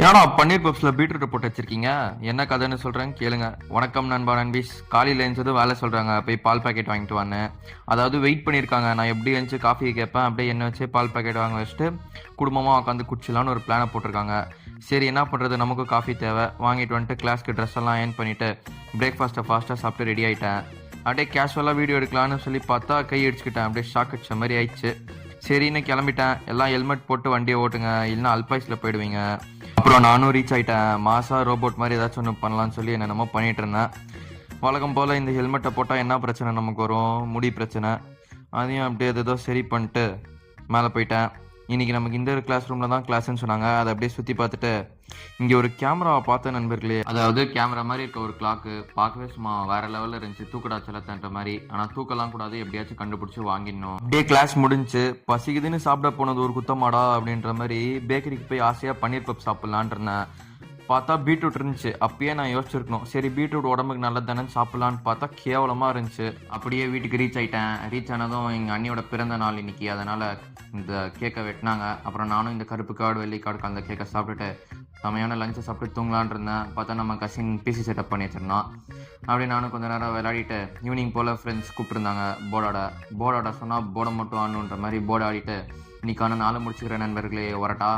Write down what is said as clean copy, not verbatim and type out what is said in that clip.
ஏன்னா பன்னீர் பப்ஸ்ல பீட்ரூட் போட்டு வச்சிருக்கீங்க? என்ன கதைன்னு சொல்றேன் கேளுங்க. வணக்கம் நண்பா நண்பீஸ். காலையில எழுந்ததும் வேலை சொல்றாங்க, போய் பால் பாக்கெட் வாங்கிட்டு வான்னு. அதாவது வெயிட் பண்ணியிருக்காங்க. நான் எப்படி எழுந்துச்சு காஃபி கேட்பேன், அப்படியே என்ன வச்சு பால் பாக்கெட் வாங்க வச்சுட்டு குடும்பமாக உட்காந்து குடிச்சலான்னு ஒரு பிளானை போட்டிருக்காங்க. சரி என்ன பண்ணுறது, நமக்கும் காஃபி தேவை. வாங்கிட்டு வந்துட்டு கிளாஸ்க்கு ட்ரெஸ் எல்லாம் ஏர்ன் பண்ணிவிட்டு பிரேக்ஃபாஸ்ட்டை ஃபாஸ்ட்டாக சாப்பிட்டு ரெடி ஆகிட்டேன். அப்படியே கேஷுவலாக வீடியோ எடுக்கலான்னு சொல்லி பார்த்தா கை அடிச்சுக்கிட்டேன். அப்படியே ஷாக் அடிச்ச மாதிரி ஆயிடுச்சு. சரின்னு கிளம்பிட்டேன். எல்லாம் ஹெல்மெட் போட்டு வண்டியை ஓட்டுங்க, இல்லைன்னா அல்பாய்ஸில் போயிடுவீங்க. அப்புறம் நானும் ரீச் ஆகிட்டேன். மாசா ரோபோட் மாதிரி ஏதாச்சும் ஒன்று பண்ணலான்னு சொல்லி என்னென்னமோ பண்ணிகிட்டு இருந்தேன். வழக்கம் போல் இந்த ஹெல்மெட்டை போட்டால் என்ன பிரச்சனை நமக்கு வரும்? முடி பிரச்சனை. அதையும் அப்படியே ஏதோ சரி பண்ணிட்டு மேலே போயிட்டேன். இன்றைக்கி நமக்கு இந்த கிளாஸ் ரூமில் தான் கிளாஸ்ன்னு சொன்னாங்க. அதை அப்படியே சுற்றி பார்த்துட்டு இங்கே ஒரு கேமராவை பார்த்த நண்பர்களே. அதாவது கேமரா மாதிரி இருக்க ஒரு கிளாக்கு பார்க்கவே சும்மா வேற லெவலில் இருந்துச்சு. தூக்கடா செல்லத்தன்ற மாதிரி. ஆனால் தூக்கலாம் கூடாது, எப்படியாச்சும் கண்டுபிடிச்சி வாங்கிடணும். அப்படியே கிளாஸ் முடிஞ்சு பசிக்குதுன்னு சாப்பிட போனது ஒரு குத்தமாடா அப்படின்ற மாதிரி பேக்கரிக்கு போய் ஆசையாக பன்னீர் பப் சாப்பிட்லான் இருந்தேன். பார்த்தா பீட்ரூட் இருந்துச்சு. அப்பயே நான் யோசிச்சிருக்கணும், சரி பீட்ரூட் உடம்புக்கு நல்லது தானே சாப்பிட்லான்னு பார்த்தா கேவலமாக இருந்துச்சு. அப்படியே வீட்டுக்கு ரீச் ஆகிட்டேன். ரீச் ஆனதும் எங்கள் அண்ணியோட பிறந்த நாள் இன்னைக்கு, அதனால் இந்த கேக்கை வெட்டினாங்க. அப்புறம் நானும் இந்த கருப்பு கார்டு வெள்ளை கார்டு அந்த கேக்கை சாப்பிட்டுட்டு செமையான லஞ்சை சாப்பிட்டு தூங்கலான் இருந்தேன். பார்த்தா நம்ம கசின் பிசி செட்டப் பண்ணி வச்சிருந்தோம். அப்படி நானும் கொஞ்சம் நேரம் விளையாடிட்டு ஈவினிங் போல் ஃப்ரெண்ட்ஸ் கூப்பிட்டுருந்தாங்க போர்டாட சொன்னால் போர்டை மட்டும் ஆடணுன்ற மாதிரி போர்டு ஆடிட்டு இன்னைக்கான நாள் முடிச்சுக்கிறேன் நண்பர்களே. வரட்டா.